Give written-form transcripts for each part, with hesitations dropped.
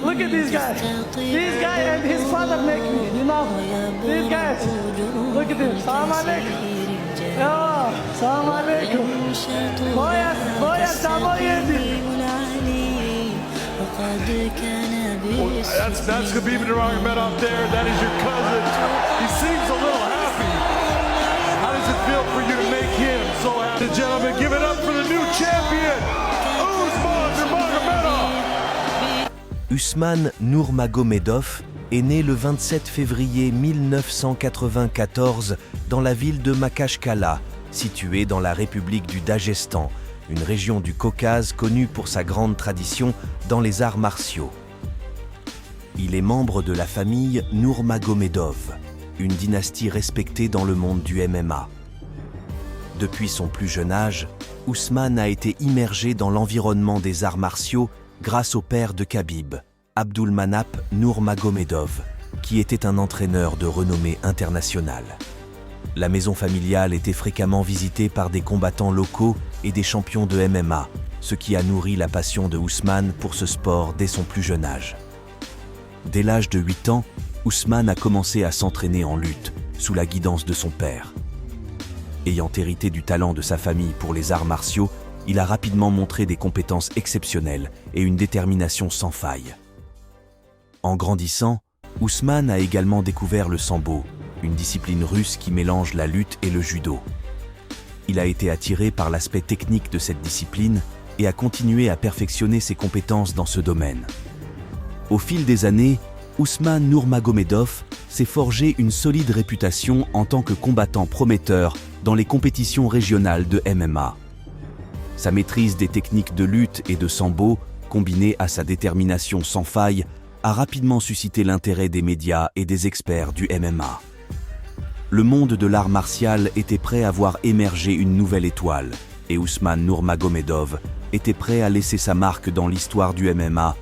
Look at these guys. These guys and his father make me, you know. These guys. Look at this. Salam alaikum. Oh, salam alaikum. Boya tamo yedi. That's Khabib Nurmagomedov there. That is your cousin. He seems a little happy. How does it feel for you to make him so happy? Gentlemen, give it up for the new champion, Usman Nurmagomedov. Usman Nurmagomedov est né le 27 février 1994 dans la ville de Makachkala, située dans la République du Daghestan, une région du Caucase connue pour sa grande tradition dans les arts martiaux. Il est membre de la famille Nurmagomedov, une dynastie respectée dans le monde du MMA. Depuis son plus jeune âge, Usman a été immergé dans l'environnement des arts martiaux grâce au père de Khabib, Abdulmanap Nurmagomedov, qui était un entraîneur de renommée internationale. La maison familiale était fréquemment visitée par des combattants locaux et des champions de MMA, ce qui a nourri la passion de Usman pour ce sport dès son plus jeune âge. Dès l'âge de 8 ans, Usman a commencé à s'entraîner en lutte, sous la guidance de son père. Ayant hérité du talent de sa famille pour les arts martiaux, il a rapidement montré des compétences exceptionnelles et une détermination sans faille. En grandissant, Usman a également découvert le sambo, une discipline russe qui mélange la lutte et le judo. Il a été attiré par l'aspect technique de cette discipline et a continué à perfectionner ses compétences dans ce domaine. Au fil des années, Usman Nurmagomedov s'est forgé une solide réputation en tant que combattant prometteur dans les compétitions régionales de MMA. Sa maîtrise des techniques de lutte et de sambo, combinée à sa détermination sans faille, a rapidement suscité l'intérêt des médias et des experts du MMA. Le monde de l'art martial était prêt à voir émerger une nouvelle étoile, et Usman Nurmagomedov était prêt à laisser sa marque dans l'histoire du MMA.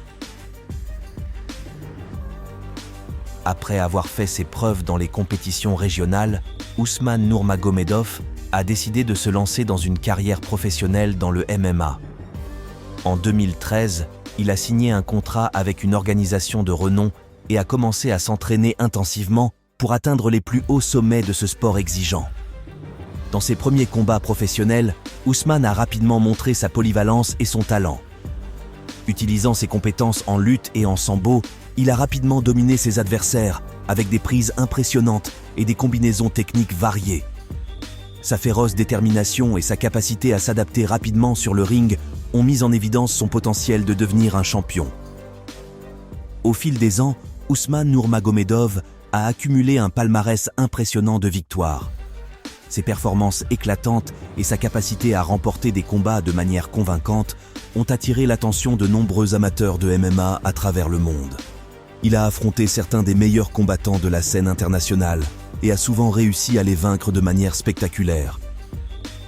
Après avoir fait ses preuves dans les compétitions régionales, Usman Nurmagomedov a décidé de se lancer dans une carrière professionnelle dans le MMA. En 2013, il a signé un contrat avec une organisation de renom et a commencé à s'entraîner intensivement pour atteindre les plus hauts sommets de ce sport exigeant. Dans ses premiers combats professionnels, Usman a rapidement montré sa polyvalence et son talent. Utilisant ses compétences en lutte et en sambo, il a rapidement dominé ses adversaires avec des prises impressionnantes et des combinaisons techniques variées. Sa féroce détermination et sa capacité à s'adapter rapidement sur le ring ont mis en évidence son potentiel de devenir un champion. Au fil des ans, Usman Nurmagomedov a accumulé un palmarès impressionnant de victoires. Ses performances éclatantes et sa capacité à remporter des combats de manière convaincante ont attiré l'attention de nombreux amateurs de MMA à travers le monde. Il a affronté certains des meilleurs combattants de la scène internationale et a souvent réussi à les vaincre de manière spectaculaire.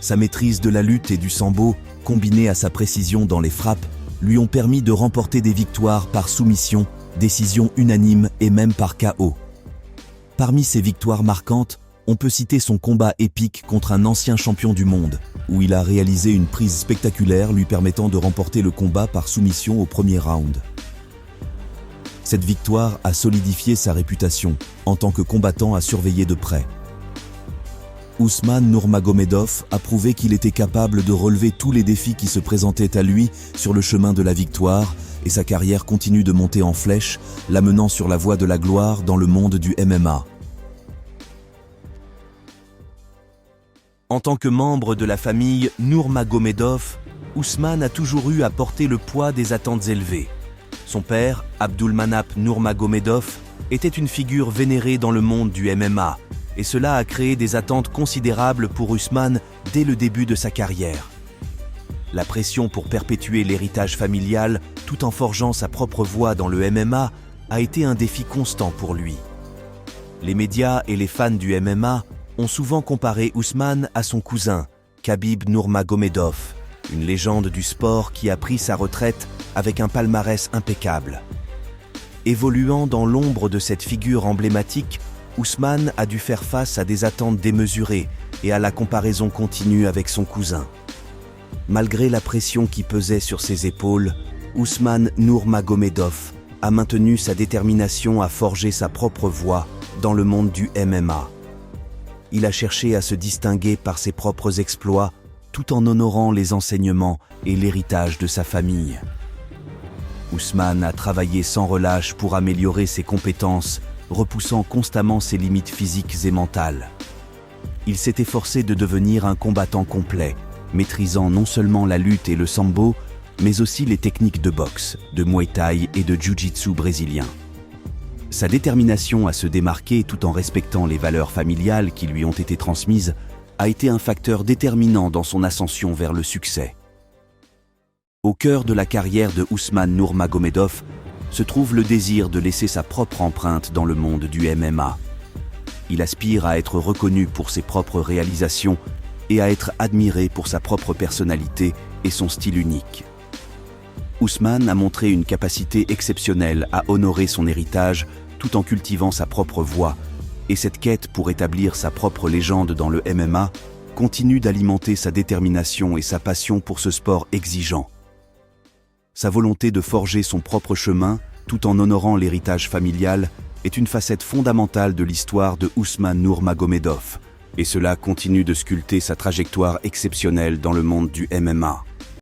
Sa maîtrise de la lutte et du sambo, combinée à sa précision dans les frappes, lui ont permis de remporter des victoires par soumission, décision unanime et même par KO. Parmi ses victoires marquantes, on peut citer son combat épique contre un ancien champion du monde, où il a réalisé une prise spectaculaire lui permettant de remporter le combat par soumission au premier round. Cette victoire a solidifié sa réputation en tant que combattant à surveiller de près. Usman Nurmagomedov a prouvé qu'il était capable de relever tous les défis qui se présentaient à lui sur le chemin de la victoire et sa carrière continue de monter en flèche, l'amenant sur la voie de la gloire dans le monde du MMA. En tant que membre de la famille Nurmagomedov, Usman a toujours eu à porter le poids des attentes élevées. Son père, Abdulmanap Nurmagomedov, était une figure vénérée dans le monde du MMA, et cela a créé des attentes considérables pour Usman dès le début de sa carrière. La pression pour perpétuer l'héritage familial tout en forgeant sa propre voie dans le MMA a été un défi constant pour lui. Les médias et les fans du MMA ont souvent comparé Usman à son cousin, Khabib Nurmagomedov, une légende du sport qui a pris sa retraite avec un palmarès impeccable. Évoluant dans l'ombre de cette figure emblématique, Usman a dû faire face à des attentes démesurées et à la comparaison continue avec son cousin. Malgré la pression qui pesait sur ses épaules, Usman Nurmagomedov a maintenu sa détermination à forger sa propre voie dans le monde du MMA. Il a cherché à se distinguer par ses propres exploits tout en honorant les enseignements et l'héritage de sa famille. Ousmane a travaillé sans relâche pour améliorer ses compétences, repoussant constamment ses limites physiques et mentales. Il s'est efforcé de devenir un combattant complet, maîtrisant non seulement la lutte et le sambo, mais aussi les techniques de boxe, de muay thai et de jiu-jitsu brésilien. Sa détermination à se démarquer tout en respectant les valeurs familiales qui lui ont été transmises a été un facteur déterminant dans son ascension vers le succès. Au cœur de la carrière de Ousmane Nurmagomedov se trouve le désir de laisser sa propre empreinte dans le monde du MMA. Il aspire à être reconnu pour ses propres réalisations et à être admiré pour sa propre personnalité et son style unique. Ousmane a montré une capacité exceptionnelle à honorer son héritage tout en cultivant sa propre voie, et cette quête pour établir sa propre légende dans le MMA continue d'alimenter sa détermination et sa passion pour ce sport exigeant. Sa volonté de forger son propre chemin, tout en honorant l'héritage familial, est une facette fondamentale de l'histoire de Ousmane Nurmagomedov, et cela continue de sculpter sa trajectoire exceptionnelle dans le monde du MMA.